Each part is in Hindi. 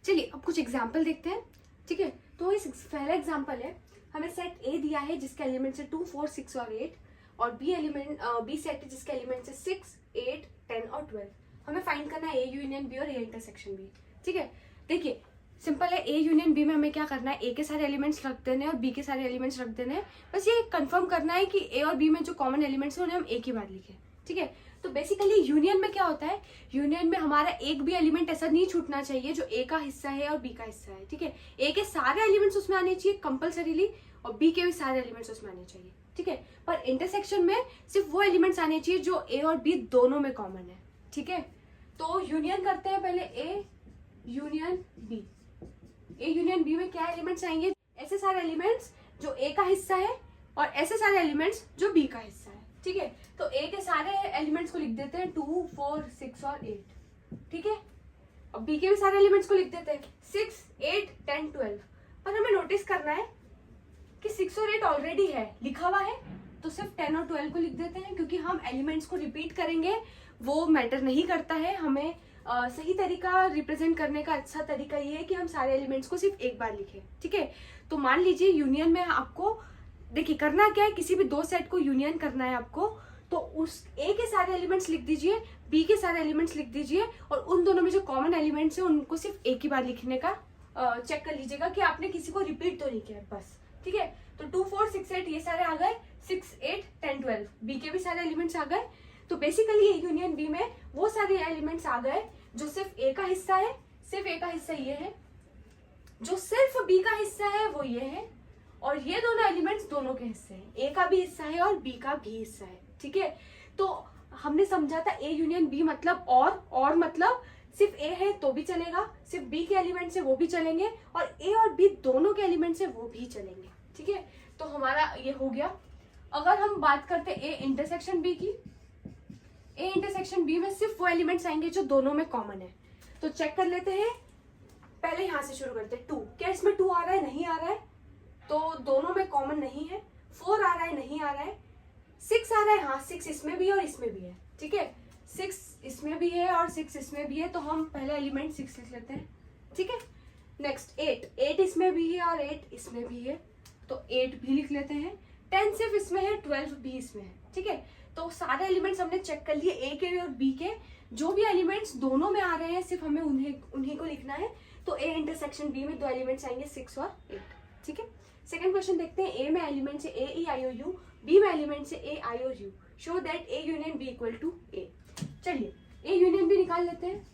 चलिए अब कुछ एग्जाम्पल देखते हैं। ठीक है, तो इस पहला एग्जाम्पल है, हमें सेट ए दिया है जिसके एलिमेंट्स है 2, 4, 6 और 8, और बी सेट है जिसके एलिमेंट्स है 6, 8, 10 और 12। हमें फाइंड करना है ए यूनियन बी और ए इंटरसेक्शन बी। ठीक है, देखिए सिंपल है, ए यूनियन बी में हमें क्या करना है, ए के सारे एलिमेंट्स रख देने और बी के सारे एलिमेंट्स रख देने हैं। बस ये कंफर्म करना है कि ए और बी में जो कॉमन एलिमेंट्स हैं उन्हें हम एक ही बार लिखें। ठीक है, तो बेसिकली यूनियन में क्या होता है, यूनियन में हमारा एक भी एलिमेंट ऐसा नहीं छूटना चाहिए जो ए का हिस्सा है और बी का हिस्सा है। ठीक है, ए के सारे एलिमेंट्स उसमें आने चाहिए कंपल्सरीली, और बी के भी सारे एलिमेंट्स उसमें आने चाहिए। ठीक है, पर इंटरसेक्शन में सिर्फ वो एलिमेंट्स आने चाहिए जो ए और बी दोनों में कॉमन है। ठीक है, तो यूनियन करते हैं पहले A union B. A union B में क्या एलिमेंट्स आएंगे, ऐसे सारे एलिमेंट्स जो ए का हिस्सा है और ऐसे सारे एलिमेंट्स जो बी का हिस्सा है। ठीक है, तो ए के सारे एलिमेंट्स को लिख देते हैं 2, 4, 6 और 8। ठीक है, अब बी के भी सारे एलिमेंट्स को लिख देते हैं 6, 8, 10, 12। पर हमें नोटिस करना है कि 6 और 8 ऑलरेडी है, लिखा हुआ है, तो सिर्फ 10 और 12 को लिख देते हैं, क्योंकि हम एलिमेंट्स को रिपीट करेंगे वो मैटर नहीं करता है। हमें सही तरीका रिप्रेजेंट करने का अच्छा तरीका ये है कि हम सारे एलिमेंट्स को सिर्फ एक बार लिखें। ठीक है, तो मान लीजिए यूनियन में आपको देखिए करना क्या है, किसी भी दो सेट को यूनियन करना है आपको, तो उस ए के सारे एलिमेंट्स लिख दीजिए, बी के सारे एलिमेंट्स लिख दीजिए, और उन दोनों में जो कॉमन एलिमेंट्स है उनको सिर्फ एक ही बार लिखने का चेक कर लीजिएगा कि आपने किसी को रिपीट तो नहीं किया बस। ठीक है, तो 2, 4, 6, 8 ये सारे आ गए, 6, 8, 10, 12 बी के भी सारे एलिमेंट्स आ गए। तो बेसिकली ये यूनियन बी में वो सारे एलिमेंट्स आ गए जो सिर्फ ए का हिस्सा है, सिर्फ ए का हिस्सा ये है, जो सिर्फ बी का हिस्सा है वो ये है, और ये दोनों एलिमेंट्स दोनों के हिस्से हैं, ए का भी हिस्सा है और बी का भी हिस्सा है। ठीक है, तो हमने समझा था ए यूनियन बी मतलब और मतलब सिर्फ ए है तो भी चलेगा, सिर्फ बी के एलिमेंट्स है वो भी चलेंगे, और ए और बी दोनों के एलिमेंट्स है वो भी चलेंगे। ठीक है, तो हमारा ये हो गया। अगर हम बात करते ए इंटरसेक्शन बी की, ए इंटरसेक्शन बी में सिर्फ वो एलिमेंट्स आएंगे जो दोनों में कॉमन है। तो चेक कर लेते हैं, पहले यहां से शुरू करते हैं। 2, क्या इसमें 2 आ रहा है, नहीं आ रहा है, तो दोनों में कॉमन नहीं है। 4 आ रहा है, नहीं आ रहा है। 6 आ रहा है, हाँ 6 इसमें भी है और इसमें भी है। ठीक है, 6 इसमें भी है और 6 इसमें भी है, तो हम पहले एलिमेंट 6 लिख लेते हैं। ठीक है, नेक्स्ट 8 इसमें भी है और 8 इसमें भी है, तो 8 भी लिख लेते हैं। 10 सिर्फ इसमें है, 12 भी इसमें है। ठीक है, तो सारे एलिमेंट्स हमने चेक कर लिए, ए के और बी के जो भी एलिमेंट्स दोनों में आ रहे हैं सिर्फ हमें उन्हीं को लिखना है। तो ए इंटरसेक्शन बी में दो एलिमेंट्स आएंगे 6 और 8। ठीक है, सेकंड क्वेश्चन देखते हैं। ए में एलिमेंट्स है A E I O U, B में एलिमेंट्स है ए आई और U, show that A union B equal to A. चलिए ए यूनियन बी निकाल लेते हैं।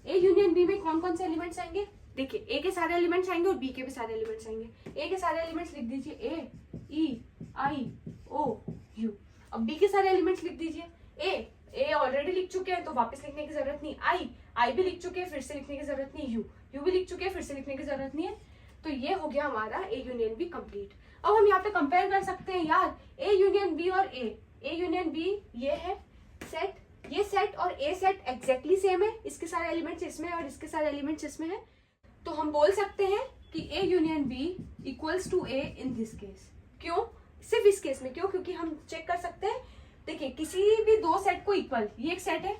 ए यूनियन बी में कौन कौन से एलिमेंट्स आएंगे, देखिए ए के सारे एलिमेंट्स आएंगे और बी के भी सारे एलिमेंट्स आएंगे। ए के सारे एलिमेंट्स लिख दीजिए ए ई आई ओ यू। अब बी के सारे एलिमेंट्स लिख दीजिए। ए ऑलरेडी लिख चुके हैं तो वापस लिखने की जरूरत नहीं। आई भी लिख चुके हैं, फिर से लिखने की जरूरत नहीं। यू भी लिख चुके हैं, फिर से लिखने की जरूरत नहीं है। तो ये हो गया हमारा ए यूनियन बी कंप्लीट। अब हम यहाँ पे कंपेयर कर सकते हैं यार, ए यूनियन बी और ए यूनियन बी ये है सेट, ये सेट और ए सेट एग्जैक्टली सेम है, इसके सारे एलिमेंट्स इसमें और इसके सारे एलिमेंट्स इसमें है। तो हम बोल सकते हैं कि A union B equals to A in this case. क्यों, सिर्फ इस केस में क्यों, क्योंकि हम चेक कर सकते हैं, देखिए किसी भी दो सेट को इक्वल, ये एक सेट है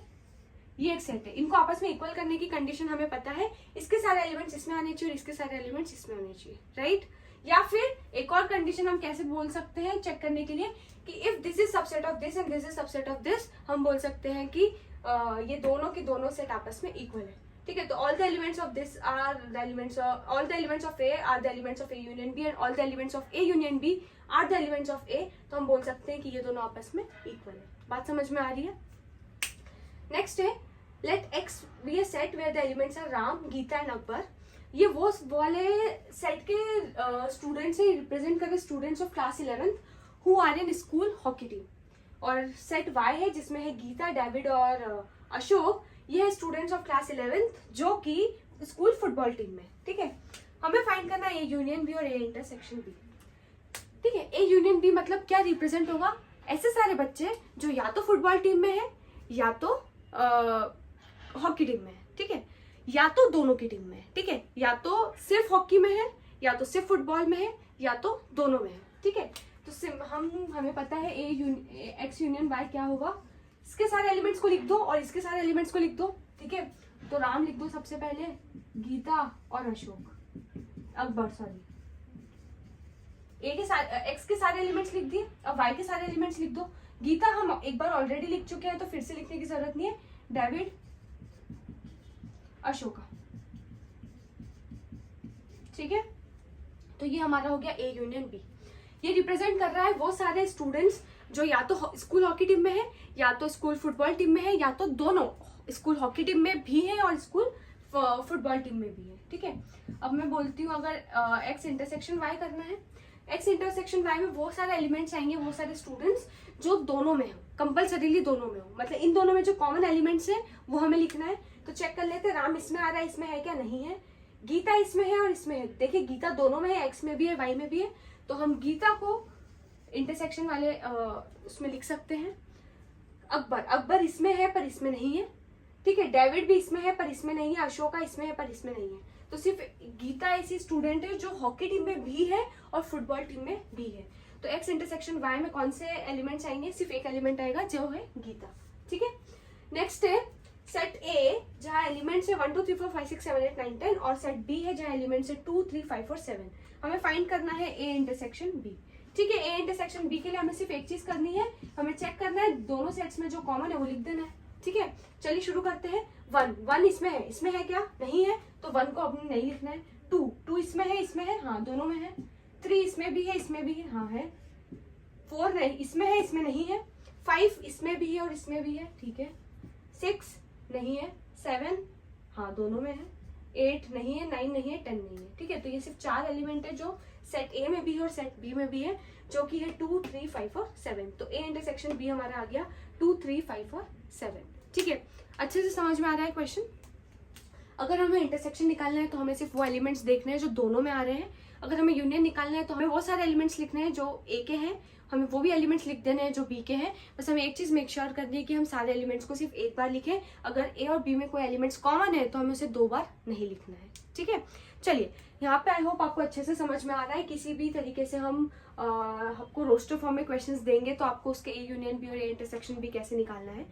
ये एक सेट है, इनको आपस में इक्वल करने की कंडीशन हमें पता है, इसके सारे एलिमेंट्स इसमें आने चाहिए और इसके सारे एलिमेंट्स इसमें आने चाहिए, राइट। या फिर एक और कंडीशन हम कैसे बोल सकते हैं चेक करने के लिए कि if this is subset of this and this is subset of this, हम बोल सकते हैं कि ये दोनों के दोनों सेट आपस में इक्वल है। ठीक है, तो all the elements of this are the elements of, all the elements of A are the elements of A union B and all the elements of A union B are the elements of A. तो हम बोल सकते हैं कि ये दोनों आपस में इक्वल है। बात समझ में आ रही है। नेक्स्ट है let X be a set where the elements are Ram, Geeta and Akbar. ये वो वाले सेट के स्टूडेंट्स है, रिप्रेजेंट कर रहे students of class 11th who are in school hockey team. और सेट वाई है जिसमें है गीता, डेविड और अशोक, ये है स्टूडेंट्स ऑफ क्लास 11th जो कि स्कूल फुटबॉल टीम में। ठीक है, हमें फाइंड करना है ए यूनियन बी और ए इंटरसेक्शन बी। ठीक है, ए यूनियन बी मतलब क्या रिप्रेजेंट होगा, ऐसे सारे बच्चे जो या तो फुटबॉल टीम में है या तो हॉकी टीम में है। ठीक है, या तो दोनों की टीम में है। ठीक है, या तो सिर्फ हॉकी में है या तो सिर्फ फुटबॉल में है या तो दोनों में है। ठीक है, तो हमें पता है एक्स यूनियन वाई क्या होगा, इसके सारे एलिमेंट्स को लिख दो और इसके सारे एलिमेंट्स को लिख दो। ठीक है, तो राम लिख दो सबसे पहले, गीता और अशोक, अकबर सॉरी। एक्स के सारे एलिमेंट्स लिख दिए, अब वाई के सारे एलिमेंट्स लिख दो। गीता हम एक बार ऑलरेडी लिख चुके हैं तो फिर से लिखने की जरूरत नहीं है, डेविड, अशोका, ठीक है। तो ये हमारा हो गया ए यूनियन बी। ये रिप्रेजेंट कर रहा है वो सारे स्टूडेंट्स जो या तो स्कूल हॉकी टीम में है, या तो स्कूल फुटबॉल टीम में है, या तो दोनों स्कूल हॉकी टीम में भी है और स्कूल फुटबॉल टीम में भी है, ठीक है। अब मैं बोलती हूँ अगर एक्स इंटरसेक्शन वाई करना है, एक्स इंटरसेक्शन वाई में वो सारे एलिमेंट्स आएंगे, वो सारे स्टूडेंट्स जो दोनों में हो, कंपल्सरीली दोनों में हो, मतलब इन दोनों में जो कॉमन एलिमेंट्स है वो हमें लिखना है। तो चेक कर लेते हैं, राम इसमें आ रहा है, इसमें है क्या, नहीं है। गीता इसमें है और इसमें है, देखिए गीता दोनों में है, एक्स में भी है वाई में भी है, तो हम गीता को इंटरसेक्शन वाले उसमें लिख सकते हैं। अकबर इसमें है पर इसमें नहीं है, ठीक है। डेविड भी इसमें है पर इसमें नहीं है, अशोका इसमें है पर इसमें नहीं है। तो सिर्फ गीता ऐसी स्टूडेंट है जो हॉकी टीम में भी है और फुटबॉल टीम में भी है। तो एक्स इंटरसेक्शन वाई में कौन से एलिमेंट्स आएंगे, सिर्फ एक एलिमेंट आएगा जो है गीता, ठीक है। नेक्स्ट है सेट ए जहाँ एलिमेंट्स है 1 2 3 4 5 6 7 8 9 10, और सेट बी है जहाँ एलिमेंट्स है 2 3 5 4 7। हमें फाइंड करना है ए इंटरसेक्शन बी, ठीक है। ए इंटरसेक्शन बी के लिए हमें सिर्फ एक चीज करनी है, हमें चेक करना है दोनों सेट्स में जो कॉमन है वो लिख देना है, ठीक है। चलिए शुरू करते हैं। 1 इसमें है क्या, नहीं है, तो 1 को अपने नहीं लिखना है। 2 इसमें है, हाँ दोनों में है। 3 इसमें भी है, हाँ है। 4 नहीं, इसमें नहीं है। 5 इसमें भी है और इसमें भी है, ठीक है। 6 नहीं है। 7 हाँ दोनों में है। 8 नहीं है, 9 नहीं है, 10 नहीं है, ठीक है। तो ये सिर्फ 4 एलिमेंट है जो सेट ए में भी है और सेट बी में भी है, जो कि है 2 3 5 और 7। तो ए इंटरसेक्शन बी हमारा आ गया 2 3 5 और 7, ठीक है। अच्छे से समझ में आ रहा है क्वेश्चन। अगर हमें इंटरसेक्शन निकालना है तो हमें सिर्फ वो एलिमेंट्स देखने हैं जो दोनों में आ रहे हैं। अगर हमें यूनियन निकालना है तो हमें वो सारे एलिमेंट्स लिखने हैं जो ए के हैं, हमें वो भी एलिमेंट्स लिख देने हैं जो बी के हैं। बस हमें एक चीज मेक श्योर करनी है कि हम सारे एलिमेंट्स को सिर्फ एक बार लिखें। अगर ए और बी में कोई एलिमेंट्स कॉमन है तो हमें उसे 2 बार नहीं लिखना है, ठीक है। चलिए यहाँ पे आई होप आपको अच्छे से समझ में आ रहा है। किसी भी तरीके से हम आपको रोस्टर फॉर्म में क्वेश्चंस देंगे तो आपको उसके ए यूनियन बी और ए इंटरसेक्शन बी कैसे निकालना है